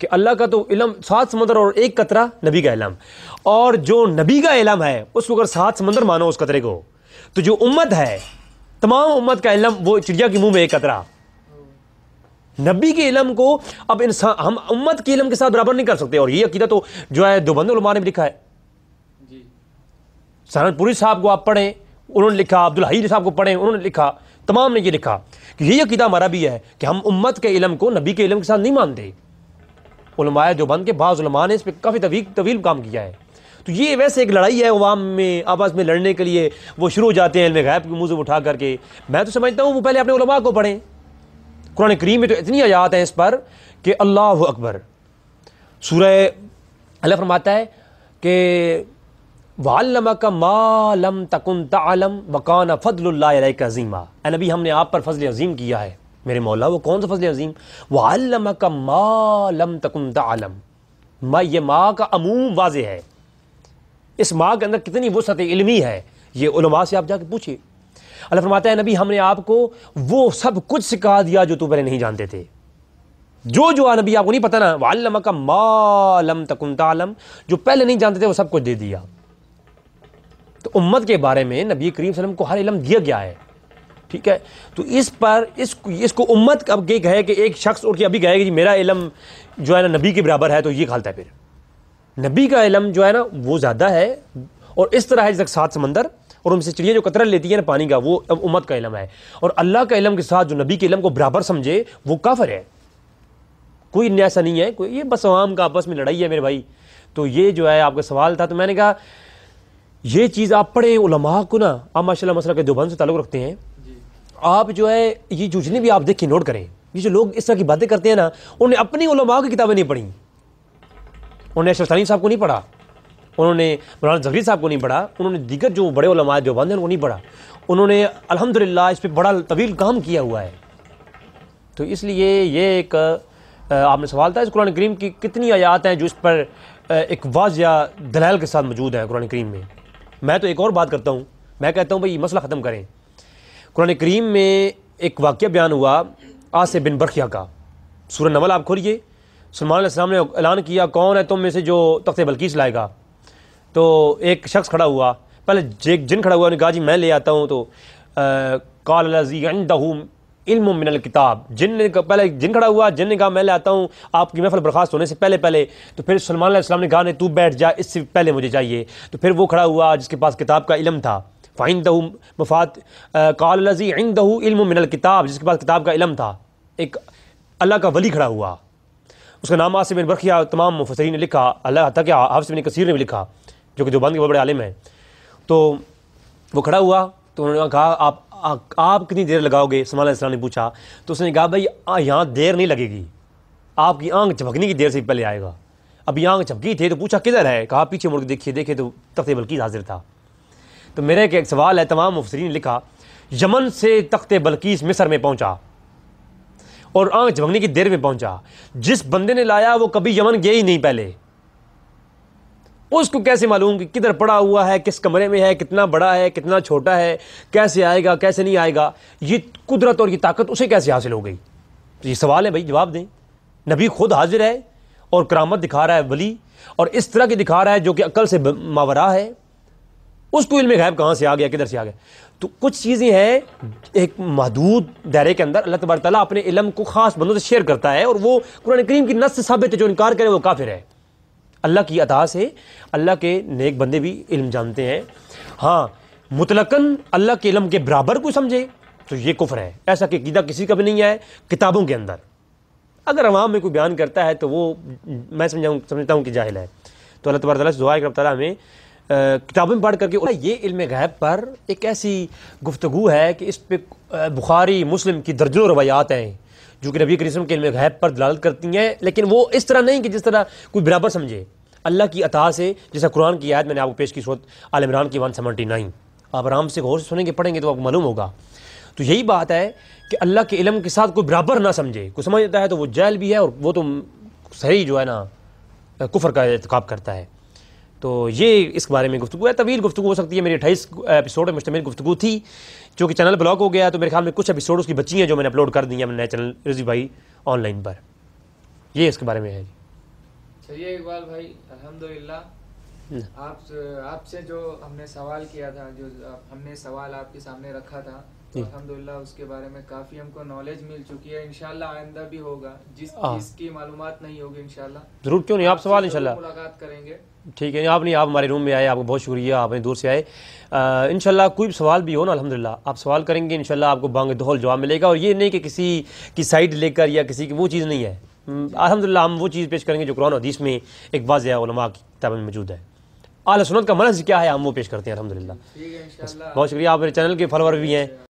کہ اللہ کا تو علم 7 سمندر اور ایک قطرہ نبی کا علم، اور جو نبی کا علم ہے اس کو اگر 7 سمندر مانو اس قطرے کو، تو جو امت ہے تمام امت کا علم وہ چڑیا کے منہ میں ایک قطرہ۔ نبی کے علم کو اب انسان ہم امت کے علم کے ساتھ برابر نہیں کر سکتے، اور یہ عقیدہ تو جو ہے دیوبند علماء نے بھی لکھا ہے۔ سہارنپوری صاحب کو آپ پڑھیں، انہوں نے لکھا، عبدالحی صاحب کو پڑھیں، انہوں نے لکھا، تمام نے یہ لکھا کہ یہ عقیدہ ہمارا بھی ہے کہ ہم امت کے علم کو نبی کے علم کے ساتھ نہیں مانتے۔ علماء دیوبند کے بعض علماء نے اس پہ کافی طویل کام کیا ہے۔ تو یہ ویسے ایک لڑائی ہے عوام میں آپس میں لڑنے کے لیے، وہ شروع ہو جاتے ہیں علم غیب کے منہ سے اٹھا کر کے۔ میں تو سمجھتا ہوں وہ پہلے اپنے علماء کو پڑھیں۔ قرآن کریم میں تو اتنی آیات ہیں اس پر کہ اللہ اکبر۔ سورہ اللہ فرماتا ہے کہ وَعَلَّمَكَ مَا لَمْ تَكُنْ تَعْلَمْ وَكَانَ فَضْلُ اللَّهِ عَلَيْكَ عَظِيمًا۔ اے نبی ہم نے آپ پر فضل عظیم کیا ہے۔ میرے مولا وہ کون سا فضل عظیم؟ وَعَلَّمَكَ مَا لَمْ تَكُنْ تَعْلَمْ۔ ما یہ ماں کا عموم واضح ہے، اس ماں کے اندر کتنی وسعت علمی ہے، یہ علماء سے آپ جا کے پوچھیے۔ اللہ فرماتا ہے نبی ہم نے آپ کو وہ سب کچھ سکھا دیا جو تو پہلے نہیں جانتے تھے۔ جو نبی آپ کو نہیں پتا نا، وَعَلَّمَكَ مَا لَمْ تَكُنْ تَعْلَمْ، جو پہلے نہیں جانتے تھے وہ سب کچھ دے دیا۔ تو امت کے بارے میں نبی کریم صلی اللہ علیہ وسلم کو ہر علم دیا گیا ہے، ٹھیک ہے۔ تو اس پر اس کو امت اب یہ کہے کہ ایک شخص اٹھ کے ابھی کہے کہ جی میرا علم جو ہے نا نبی کے برابر ہے، تو یہ غلط ہے۔ پھر نبی کا علم جو ہے نا وہ زیادہ ہے، اور اس طرح ہے جیسے 7 سمندر اور ان سے چڑیاں جو قطرہ لیتی ہیں نا پانی کا، وہ اب امت کا علم ہے۔ اور اللہ کا علم کے ساتھ جو نبی کے علم کو برابر سمجھے وہ کافر ہے۔ کوئی ایسا نہیں ہے، کوئی یہ بس عوام کا آپس میں لڑائی ہے میرے بھائی۔ تو یہ جو ہے آپ کا سوال تھا، تو میں نے کہا یہ چیز آپ پڑھیں علماء کو نا، آپ ماشاء اللہ مسئلہ کے دیوبند سے تعلق رکھتے ہیں، آپ جو ہے یہ جتنے بھی آپ دیکھیں نوٹ کریں، یہ جو لوگ اس طرح کی باتیں کرتے ہیں نا، انہوں نے اپنی علماء کی کتابیں نہیں پڑھی، انہوں نے اشرف ثانی صاحب کو نہیں پڑھا، انہوں نے مولانا زغری صاحب کو نہیں پڑھا، انہوں نے دیگر جو بڑے علماء دیوبند ہیں ان کو نہیں پڑھا، انہوں نے الحمدللہ اس پہ بڑا طویل کام کیا ہوا ہے۔ تو اس لیے یہ ایک آپ نے سوال تھا، اس قرآن کریم کی کتنی آیات ہیں جو اس پر ایک واضح دلائل کے ساتھ موجود ہیں قرآن کریم میں۔ میں تو ایک اور بات کرتا ہوں، میں کہتا ہوں بھائی یہ مسئلہ ختم کریں۔ قرآن کریم میں ایک واقعہ بیان ہوا عاصم بن برخیا کا، سورہ نمل آپ کھولیے۔ سلیمان علیہ السلام نے اعلان کیا کون ہے تم میں سے جو تخت بلقیس لائے گا؟ تو ایک شخص کھڑا ہوا، پہلے ایک جن کھڑا ہوا، نے کہا جی میں لے آتا ہوں۔ تو قال الذی عندہ علم من الکتاب، جن نے پہلے جن کھڑا ہوا، جن نے کہا میں لے آتا ہوں آپ کی محفل برخاست ہونے سے پہلے۔ تو پھر سلیمان علیہ السلام نے کہا نہیں تو بیٹھ جا، اس سے پہلے مجھے چاہیے۔ تو پھر وہ کھڑا ہوا جس کے پاس کتاب کا علم تھا، فَعِندَهُ مفات قال الذی عندہ علم من الکتاب، جس کے پاس کتاب کا علم تھا، ایک اللہ کا ولی کھڑا ہوا، اس کا نام عاصم بن برخیا۔ تمام مفسرین نے لکھا، اللہ تک کہ حافظ بن کثیر نے بھی لکھا جو کہ دیوبند کے بڑے عالم ہیں۔ تو وہ کھڑا ہوا تو انہوں نے کہا آپ کتنی دیر لگاؤ گے؟ سلیمان علیہ السلام نے پوچھا، تو اس نے کہا بھائی یہاں دیر نہیں لگے گی، آپ کی آنکھ جھپکنے کی دیر سے پہلے آئے گا۔ ابھی آنکھ جھپکی تھی تو پوچھا کدھر ہے؟ کہا پیچھے مڑ کے دیکھے تو تخت بلقیس حاضر تھا۔ تو میرا ایک سوال ہے، تمام مفسرین نے لکھا یمن سے تخت بلقیس مصر میں پہنچا اور آنکھ جھپکنے کی دیر میں پہنچا، جس بندے نے لایا وہ کبھی یمن گئے ہی نہیں پہلے، اس کو کیسے معلوم کہ کدھر پڑا ہوا ہے، کس کمرے میں ہے، کتنا بڑا ہے، کتنا چھوٹا ہے، کیسے آئے گا کیسے نہیں آئے گا؟ یہ قدرت اور یہ طاقت اسے کیسے حاصل ہو گئی؟ تو یہ سوال ہے بھائی، جواب دیں۔ نبی خود حاضر ہے اور کرامت دکھا رہا ہے ولی، اور اس طرح کی دکھا رہا ہے جو کہ عقل سے ماورا ہے، اس کو علم غیب کہاں سے آ گیا، کدھر سے آ گیا؟ تو کچھ چیزیں ہیں ایک محدود دائرے کے اندر اللہ تبارک تعالیٰ اپنے علم کو خاص بندوں سے شیئر کرتا ہے، اور وہ قرآن کریم کی نص سے ثابت ہے، جو انکار کرے وہ کافر ہے۔ اللہ کی عطا سے اللہ کے نیک بندے بھی علم جانتے ہیں، ہاں مطلقاً اللہ کے علم کے برابر کوئی سمجھے تو یہ کفر ہے، ایسا کہ عقیدہ کسی کا بھی نہیں ہے کتابوں کے اندر۔ اگر عوام میں کوئی بیان کرتا ہے تو وہ میں سمجھتا ہوں کہ جاہل ہے۔ تو اللہ تبارک تعالیٰ سے دعا ہے کہ رب تعالیٰ ہمیں کتابیں پڑھ کر کے یہ علم غیب پر ایک ایسی گفتگو ہے کہ اس پہ بخاری مسلم کی درجنوں روایات ہیں جو کہ نبی کریم صلی اللہ علیہ وسلم کے علم غیب پر دلالت کرتی ہیں، لیکن وہ اس طرح نہیں کہ جس طرح کوئی برابر سمجھے۔ اللہ کی عطا سے، جیسا قرآن کی آیت میں نے آپ کو پیش کی سورۃ آل عمران کی 179، آپ آرام سے غور سے سنیں گے پڑھیں گے تو آپ کو معلوم ہوگا۔ تو یہی بات ہے کہ اللہ کے علم کے ساتھ کوئی برابر نہ سمجھے، کوئی سمجھتا ہے تو وہ جاہل بھی ہے، اور وہ تو صحیح جو ہے نا کفر کا ارتکاب کرتا ہے۔ تو یہ اس بارے میں گفتگو ہے، طویل گفتگو ہو سکتی ہے، میری 28 ایپیسوڈ میں مشتمل گفتگو تھی، جو کہ چینل بلاک ہو گیا، تو میرے خیال میں کچھ ایپیسوڈ اس کی بچی ہیں جو میں نے اپلوڈ کر دی ہیں اپنے نئے چینل رضوی بھائی آن لائن پر۔ یہ اس کے بارے میں ہے۔ چلیے اقبال بھائی الحمدللہ آپ سے جو ہم نے سوال کیا تھا، جو ہم نے سوال آپ کے سامنے رکھا تھا، تو الحمدللہ اس کے بارے میں کافی ہم کو نالج مل چکی ہے. انشاءاللہ آئندہ بھی ہوگا، جس چیز کی معلومات نہیں ہوگی انشاءاللہ ضرور، کیوں نہیں، آپ سوال انشاءاللہ ملاقات کریں گے. ٹھیک ہے، آپ ہمارے روم میں آئے، آپ کو بہت شکریہ، آپ نے دور سے آئے. انشاءاللہ کوئی بھی سوال بھی ہو نا، الحمدللہ آپ سوال کریں گے انشاءاللہ آپ کو بانگ دہل جواب ملے گا. اور یہ نہیں کہ کسی کی سائڈ لے کر یا کسی کی، وہ چیز نہیں ہے. الحمدللہ ہم وہ چیز پیش کریں گے جو قرآن و حدیث میں ایک واضح علماء کی کتابوں میں موجود ہے. اہل سنت کا منہج کیا ہے ہم وہ پیش کرتے ہیں الحمدللہ. ٹھیک ہے انشاءاللہ. بہت شکریہ، آپ میرے چینل کے فالوور بھی ہیں.